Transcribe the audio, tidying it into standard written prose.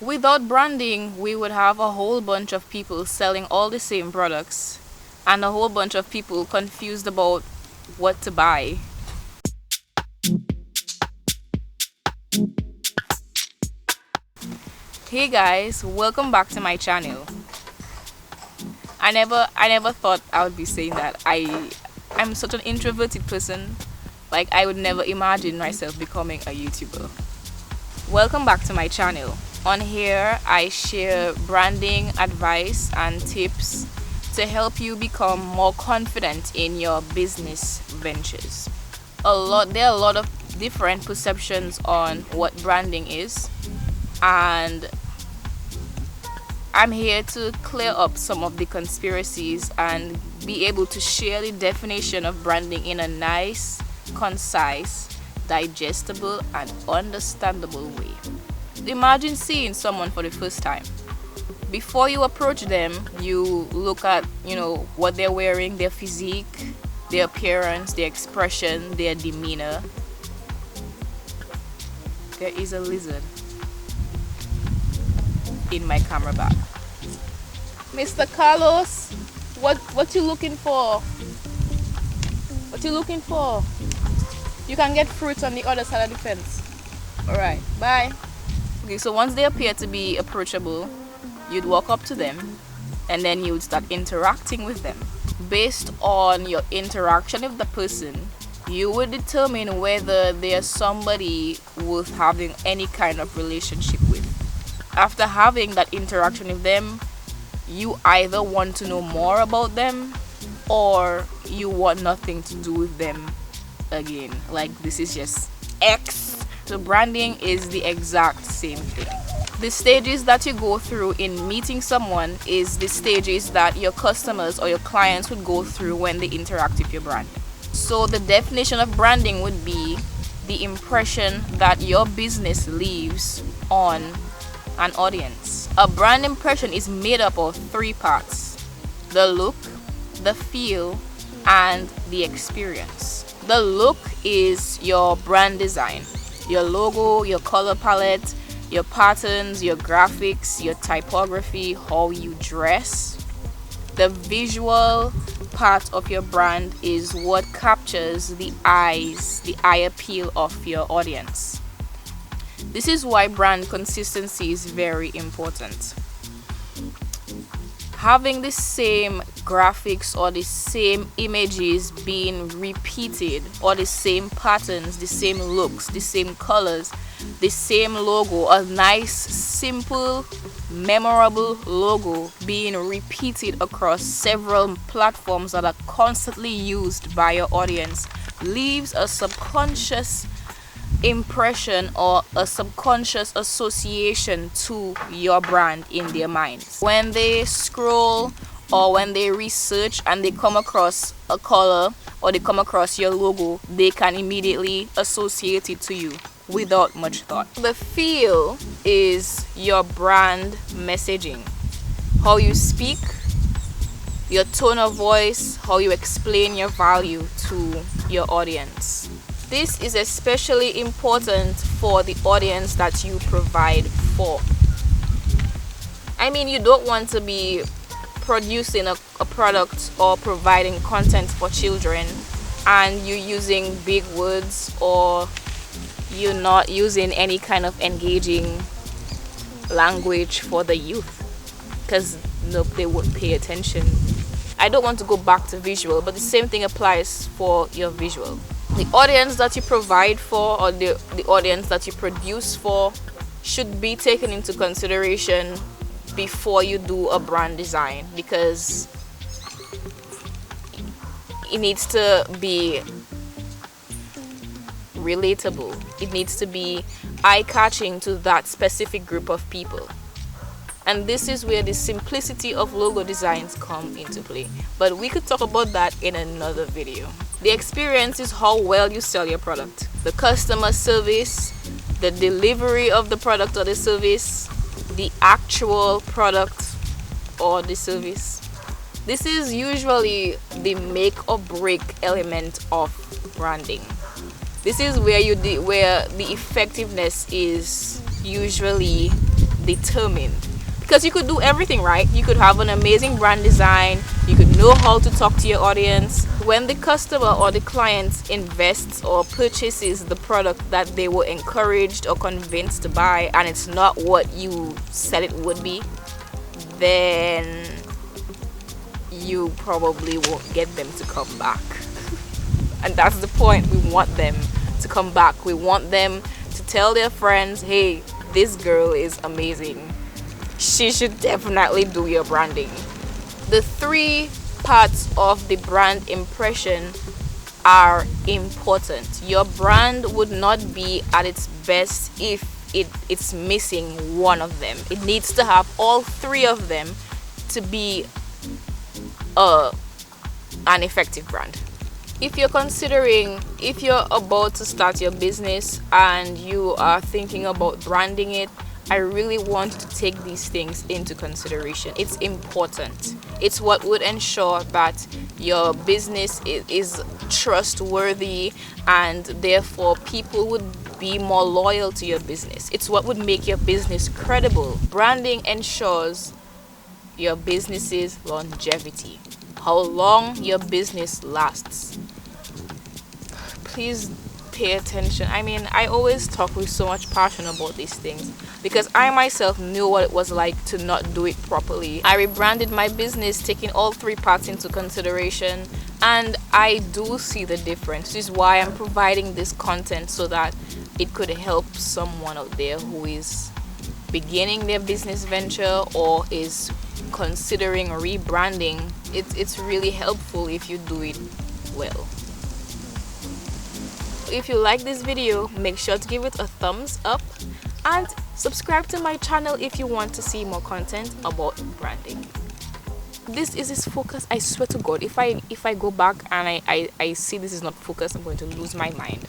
Without branding, we would have a whole bunch of people selling all the same products and a whole bunch of people confused about what to buy. Hey guys, welcome back to my channel. I never thought I would be saying that. I'm such an introverted person. Like, I would never imagine myself becoming a YouTuber. Welcome back to my channel. On here, I share branding advice and tips to help you become more confident in your business ventures. There are a lot of different perceptions on what branding is, and I'm here to clear up some of the conspiracies and be able to share the definition of branding in a nice, concise, digestible, and understandable way. Imagine seeing someone for the first time. Before you approach them, you look at, what they're wearing, their physique, their appearance, their expression, their demeanor. There is a lizard in my camera bag. Mr. Carlos, what you looking for? What you looking for? You can get fruits on the other side of the fence. Alright, bye. Okay, so once they appear to be approachable, you'd walk up to them and then you'd start interacting with them. Based on your interaction with the person, you would determine whether they're somebody worth having any kind of relationship with. After having that interaction with them, you either want to know more about them or you want nothing to do with them again. Like, this is just X. So branding is the exact same thing. The stages that you go through in meeting someone is the stages that your customers or your clients would go through when they interact with your brand. So the definition of branding would be the impression that your business leaves on an audience. A brand impression is made up of three parts: the look, the feel, and the experience. The look is your brand design, your logo, your color palette, your patterns, your graphics, your typography, how you dress. The visual part of your brand is what captures the eye appeal of your audience. This is why brand consistency is very important. Having the same graphics or the same images being repeated, or the same patterns, the same looks, the same colors, the same logo, a nice, simple, memorable logo being repeated across several platforms that are constantly used by your audience, leaves a subconscious impression or a subconscious association to your brand in their minds. When they scroll or when they research and they come across a color or they come across your logo, they can immediately associate it to you without much thought. The feel is your brand messaging. How you speak, your tone of voice, how you explain your value to your audience. This is especially important for the audience that you provide for. I mean, you don't want to be producing a product or providing content for children and you're using big words, or you're not using any kind of engaging language for the youth, because they won't pay attention. I don't want to go back to visual, but the same thing applies for your visual. The audience that you provide for, or the audience that you produce for, should be taken into consideration before you do a brand design, because it needs to be relatable. It needs to be eye-catching to that specific group of people. And this is where the simplicity of logo designs come into play. But we could talk about that in another video. The experience is how well you sell your product. The customer service, the delivery of the product or the service, the actual product or the service. This is usually the make or break element of branding. This is where where the effectiveness is usually determined. Because you could do everything right. You could have an amazing brand design, you could know how to talk to your audience. When the customer or the client invests or purchases the product that they were encouraged or convinced to buy, and it's not what you said it would be, then you probably won't get them to come back. And that's the point. We want them to come back. We want them to tell their friends, hey, this girl is amazing, she should definitely do your branding. The 3 parts of the brand impression are important. Your brand would not be at its best if it's missing one of them. It needs to have all 3 of them to be an effective brand. If you're about to start your business and you are thinking about branding it, I really want to take these things into consideration. It's important. It's what would ensure that your business is trustworthy, and therefore people would be more loyal to your business. It's what would make your business credible. Branding ensures your business's longevity, how long your business lasts. Please pay attention. I mean, I always talk with so much passion about these things because I myself knew what it was like to not do it properly. I rebranded my business taking all 3 parts into consideration, and I do see the difference. This is why I'm providing this content, so that it could help someone out there who is beginning their business venture or is considering rebranding. It's really helpful if you do it well. If you like this video, make sure to give it a thumbs up and subscribe to my channel if you want to see more content about branding. This is its focus. I swear to God, if I go back and I see this is not focused, I'm going to lose my mind.